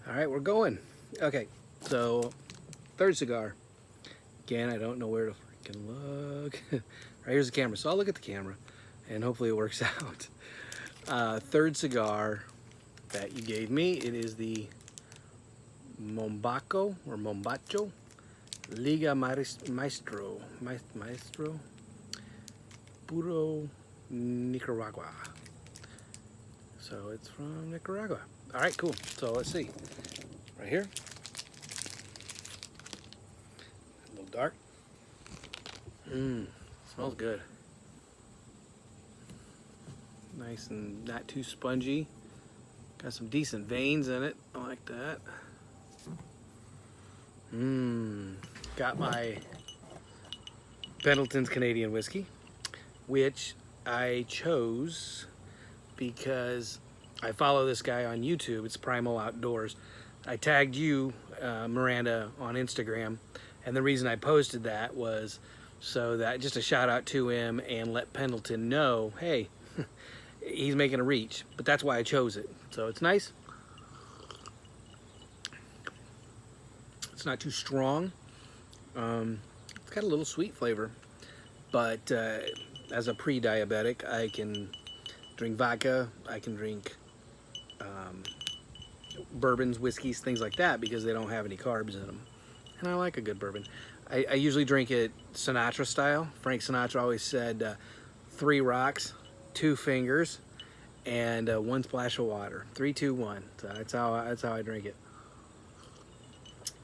All right, we're going. Okay, so third cigar. Again, I don't know where to freaking look. Right, here's the camera. So I'll look at the camera and hopefully it works out. Third cigar that you gave me, it is the Mombacho Liga Maestro. Maestro? Puro Nicaragua. So it's from Nicaragua. All right, cool. So let's see. Right here. A little dark. Smells good. Nice and not too spongy. Got some decent veins in it. I like that. Got my Pendleton's Canadian whiskey, which I chose because I follow this guy on YouTube. It's Primal Outdoors. I tagged you, Miranda, on Instagram, and the reason I posted that was so that just a shout out to him and let Pendleton know, hey, he's making a reach. But that's why I chose it. So it's nice. It's not too strong. It's got a little sweet flavor, but as a pre-diabetic, I can drink vodka, I can drink bourbons, whiskeys, things like that because they don't have any carbs in them. And I like a good bourbon. I usually drink it Sinatra style. Frank Sinatra always said 3 rocks, 2 fingers, and 1 splash of water. 3, 2, 1. So that's how I drink it.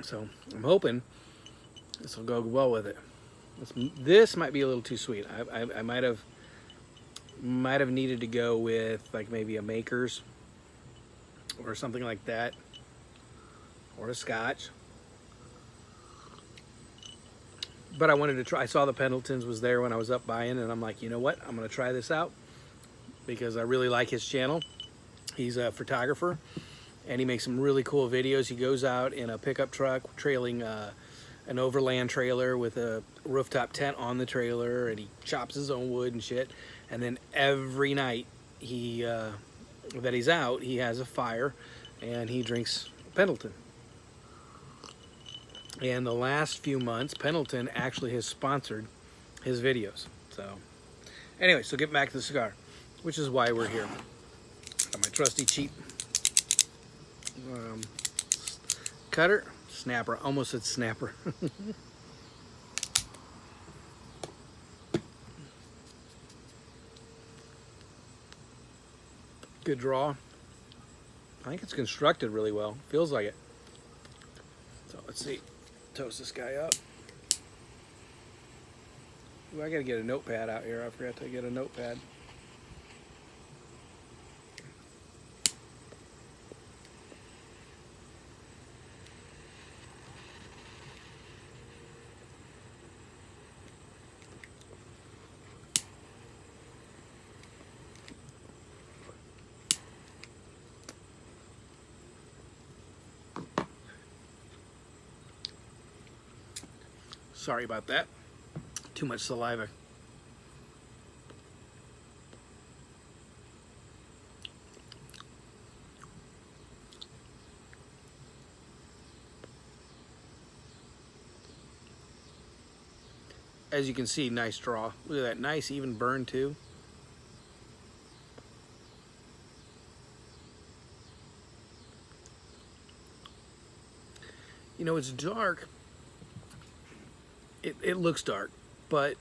So I'm hoping this will go well with it. This might be a little too sweet. I might have needed to go with like maybe a Maker's or something like that, or a Scotch. But I wanted to try. I saw the Pendleton's was there when I was up buying, and I'm like, you know what? I'm gonna try this out because I really like his channel. He's a photographer, and he makes some really cool videos. He goes out in a pickup truck trailing an overland trailer with a rooftop tent on the trailer, and he chops his own wood and shit. And then every night that he's out, he has a fire and he drinks Pendleton. And the last few months, Pendleton actually has sponsored his videos. So anyway, so get back to the cigar, which is why we're here. Got my trusty cheap cutter, snapper, almost said snapper. Good draw. I think it's constructed really well. Feels like it. So let's see. Toast this guy up. Ooh, I gotta get a notepad out here. I forgot to get a notepad. Sorry about that. Too much saliva. As you can see, nice draw. Look at that, nice even burn too. You know, it's dark. It looks dark, but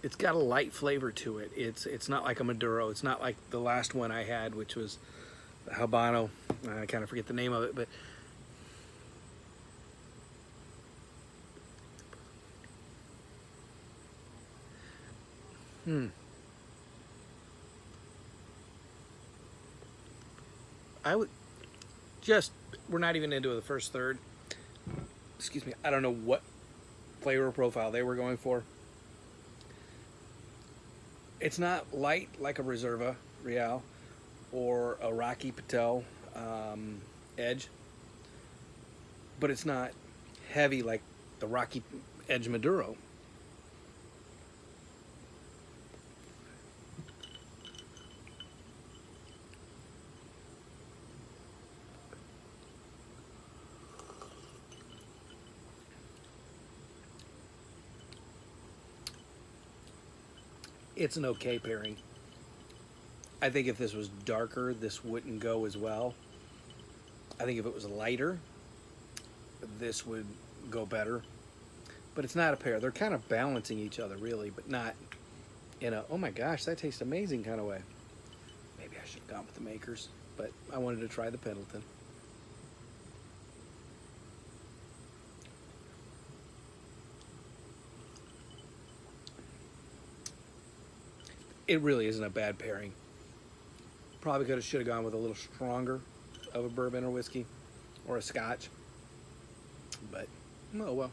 it's got a light flavor to it. It's not like a Maduro. It's not like the last one I had, which was the Habano. I kind of forget the name of it, but I would just, we're not even into the first third. Excuse me, I don't know what flavor profile they were going for. It's not light like a Reserva Real or a Rocky Patel Edge, but it's not heavy like the Rocky Edge Maduro. It's an okay pairing. I think if this was darker, this wouldn't go as well. I think if it was lighter, this would go better. But it's not a pair. They're kind of balancing each other, really, but not in a, oh my gosh, that tastes amazing kind of way. Maybe I should have gone with the Makers, but I wanted to try the Pendleton. It really isn't a bad pairing. Probably could have, should have gone with a little stronger of a bourbon or whiskey or a scotch, but oh well.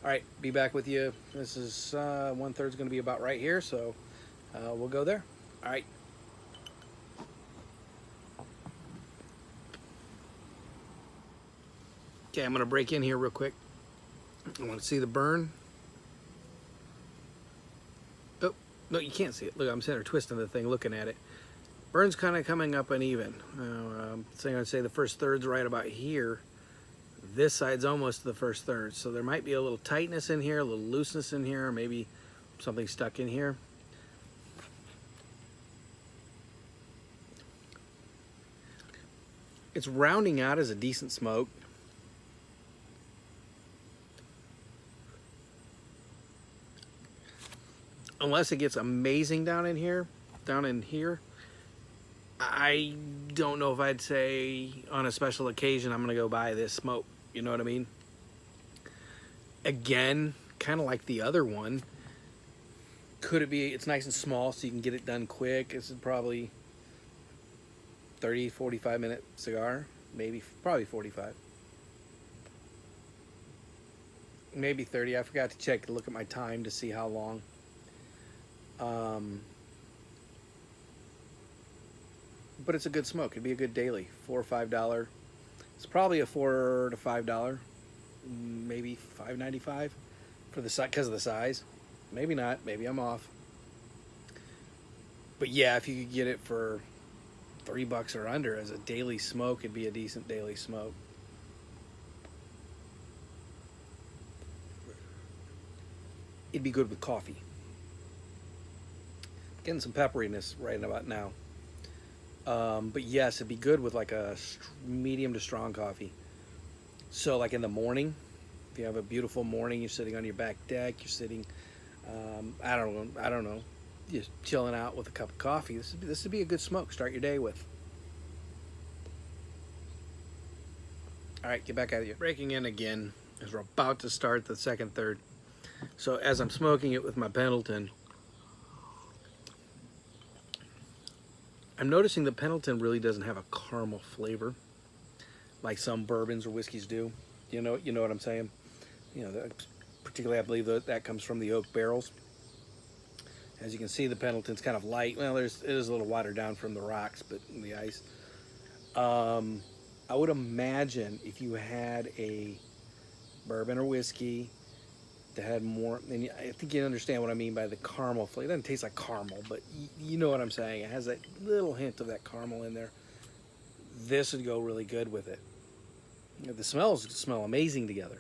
All right, be back with you. This is 1/3 is going to be about right here, so we'll go there. All right. Okay, I'm going to break in here real quick. I want to see the burn. Oh, no, you can't see it. Look, I'm sitting there twisting the thing, looking at it. Burn's kind of coming up uneven. So I'd say the first third's right about here. This side's almost the first third. So there might be a little tightness in here, a little looseness in here, or maybe something stuck in here. It's rounding out as a decent smoke. Unless it gets amazing down in here, I don't know if I'd say on a special occasion I'm gonna go buy this smoke. You know what I mean? Again, kind of like the other one. Could it be, it's nice and small so you can get it done quick. This is probably 30, 45 minute cigar. Maybe, probably 45. Maybe 30, I forgot to check to look at my time to see how long. But it's a good smoke. It'd be a good daily, $4 or $5. It's probably a $4 to $5, maybe $5.95 for the size, because of the size. Maybe not. Maybe I'm off. But yeah, if you could get it for $3 or under as a daily smoke, it'd be a decent daily smoke. It'd be good with coffee. Getting some pepperiness right about now. But yes, it'd be good with like a medium to strong coffee. So like in the morning, if you have a beautiful morning, you're sitting on your back deck, you're sitting, I don't know, just chilling out with a cup of coffee. This would be a good smoke. Start your day with. All right, get back at you. Breaking in again as we're about to start the second third. So as I'm smoking it with my Pendleton, I'm noticing the Pendleton really doesn't have a caramel flavor like some bourbons or whiskeys do. You know what I'm saying? You know, particularly I believe that comes from the oak barrels. As you can see, the Pendleton's kind of light. Well, it is a little watered down from the rocks, but in the ice. I would imagine if you had a bourbon or whiskey that had more, and I think you understand what I mean by the caramel flavor. It doesn't taste like caramel, but you know what I'm saying. It has that little hint of that caramel in there. This would go really good with it. The smells smell amazing together.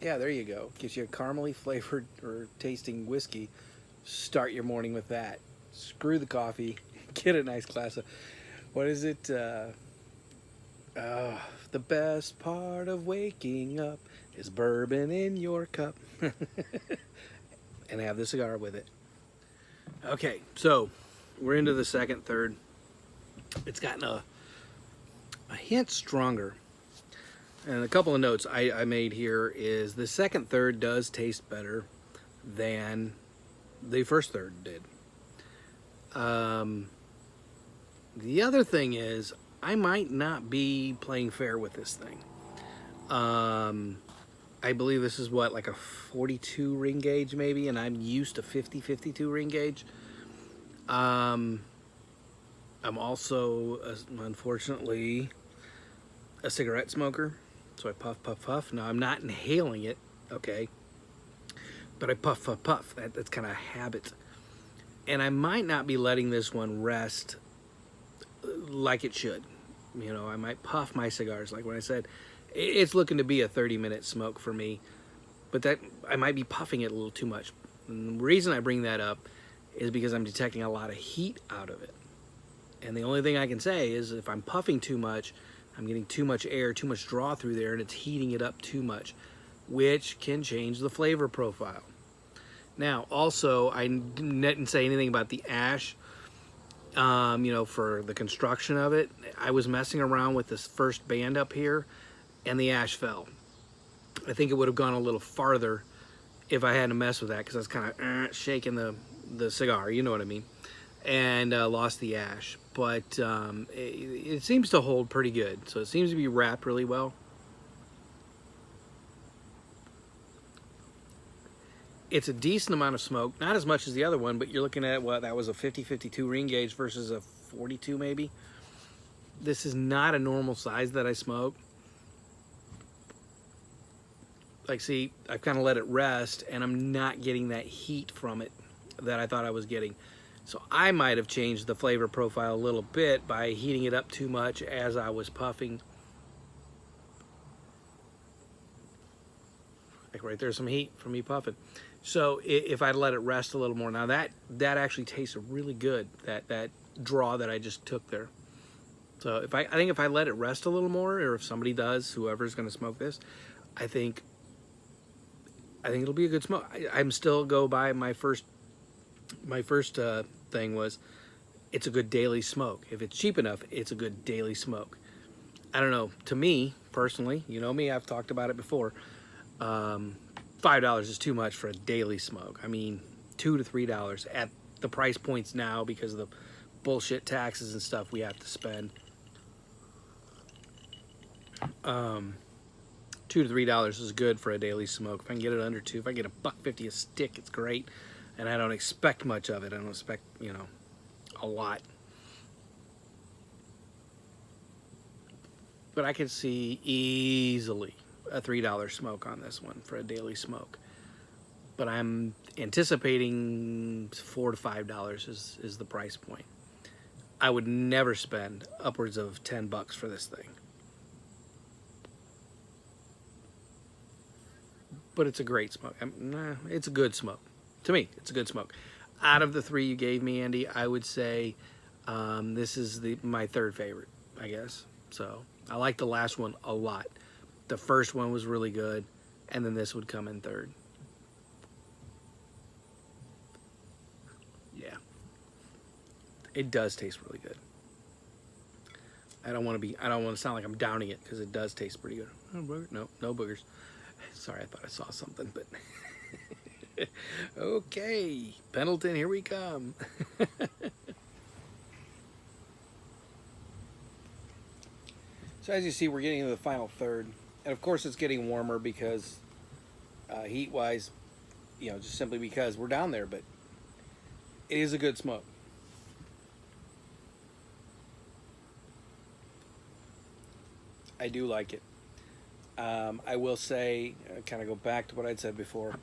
Yeah, there you go. Gives you a caramely flavored or tasting whiskey. Start your morning with that. Screw the coffee. Get a nice glass of, what is it? The best part of waking up is bourbon in your cup. And have the cigar with it. Okay, so we're into the second third. It's gotten a hint stronger. And a couple of notes I made here is the second third does taste better than the first third did. The other thing is, I might not be playing fair with this thing. I believe this is what, like a 42 ring gauge maybe, and I'm used to 50-52 ring gauge. I'm also, unfortunately, a cigarette smoker, so I puff, puff, puff. Now, I'm not inhaling it, okay, but I puff, puff, puff. That's kind of a habit. And I might not be letting this one rest like it should. You know, I might puff my cigars. Like when I said, it's looking to be a 30-minute smoke for me, but that I might be puffing it a little too much. And the reason I bring that up is because I'm detecting a lot of heat out of it. And the only thing I can say is if I'm puffing too much, I'm getting too much air, too much draw through there, and it's heating it up too much, which can change the flavor profile. Now, also, I didn't say anything about the ash, you know, for the construction of it. I was messing around with this first band up here, and the ash fell. I think it would have gone a little farther if I hadn't messed with that, because I was kind of shaking the cigar, you know what I mean, and lost the ash. But it seems to hold pretty good, so it seems to be wrapped really well. It's a decent amount of smoke, not as much as the other one, but you're looking at what, that was a 50-52 ring gauge versus a 42 maybe. This is not a normal size that I smoke. Like, see, I've kind of let it rest, and I'm not getting that heat from it that I thought I was getting. So I might have changed the flavor profile a little bit by heating it up too much as I was puffing. Like right there's some heat from me puffing. So if I'd let it rest a little more, now that actually tastes really good, that draw that I just took there. So I think if I let it rest a little more, or if somebody does, whoever's going to smoke this, I think it'll be a good smoke. I'm still go by my first thing was, it's a good daily smoke. If it's cheap enough, it's a good daily smoke. I don't know, to me personally, you know me, I've talked about it before, $5 is too much for a daily smoke. I mean, $2 to $3 at the price points now, because of the bullshit taxes and stuff we have to spend. $2 to $3 is good for a daily smoke. If I can get it under $2, if I get $1.50 a stick, it's great. And I don't expect much of it. I don't expect, you know, a lot. But I could see easily a $3 smoke on this one for a daily smoke. But I'm anticipating $4 to $5 is the price point. I would never spend upwards of $10 for this thing. But it's a great smoke. It's a good smoke. To me, it's a good smoke. Out of the three you gave me, Andy, I would say this is my third favorite, I guess. So I like the last one a lot. The first one was really good, and then this would come in third. Yeah. It does taste really good. I don't want to sound like I'm downing it, because it does taste pretty good. Oh, booger? No, no boogers. Sorry, I thought I saw something, but okay, Pendleton, here we come. So as you see, we're getting into the final third, and of course it's getting warmer because heat-wise, you know, just simply because we're down there, but it is a good smoke. I do like it. I will say, kind of go back to what I'd said before.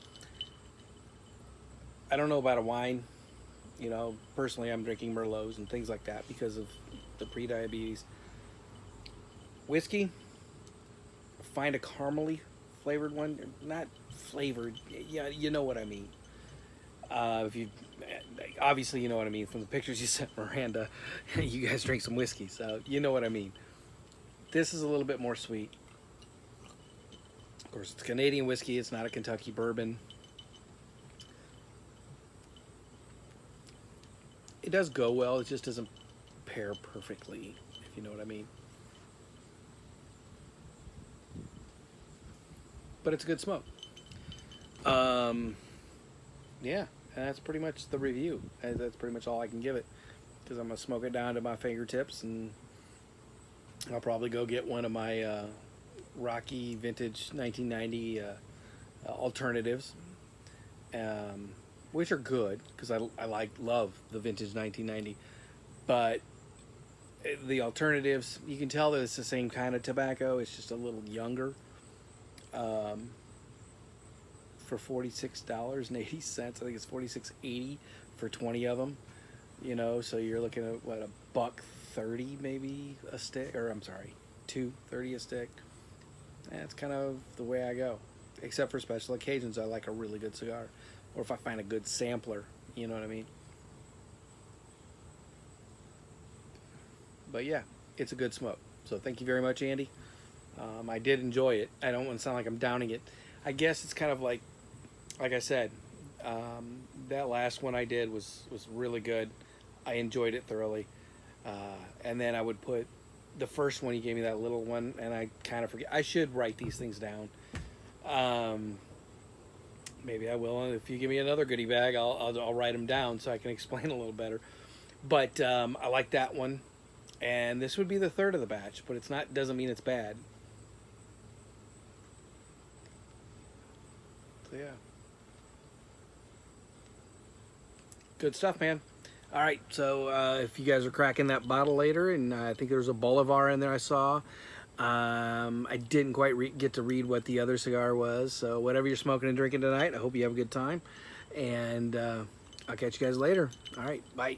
I don't know about a wine. You know, personally, I'm drinking Merlots and things like that because of the pre-diabetes. Whiskey, find a caramely flavored one. Not flavored, yeah, you know what I mean. If you obviously you know what I mean from the pictures you sent Miranda. You guys drink some whiskey, so you know what I mean. This is a little bit more sweet. Of course, it's Canadian whiskey. It's not a Kentucky bourbon. It does go well. It just doesn't pair perfectly, if you know what I mean. But it's a good smoke. Yeah, that's pretty much the review. That's pretty much all I can give it, because I'm going to smoke it down to my fingertips, and I'll probably go get one of my Rocky Vintage 1990 alternatives, which are good because I love the Vintage 1990, but the alternatives, you can tell that it's the same kind of tobacco. It's just a little younger. For $46.80, I think it's $46.80 for 20 of them. You know, so you're looking at what, $1.30 maybe a stick, or I'm sorry, $2.30 a stick. That's kind of the way I go. Except for special occasions, I like a really good cigar. or if I find a good sampler, you know what I mean? But yeah, it's a good smoke. So thank you very much, Andy. I did enjoy it. I don't want to sound like I'm downing it. I guess it's kind of like I said, that last one I did was really good. I enjoyed it thoroughly. And then I would put the first one, you gave me that little one, and I kind of forget. I should write these things down. Maybe I will. If you give me another goodie bag, I'll write them down so I can explain a little better. But I like that one. And this would be the third of the batch, but it's not, doesn't mean it's bad. So yeah. Good stuff, man. All right, so if you guys are cracking that bottle later, and I think there was a Bolivar in there I saw. I didn't quite get to read what the other cigar was, so whatever you're smoking and drinking tonight, I hope you have a good time. And I'll catch you guys later. All right, bye.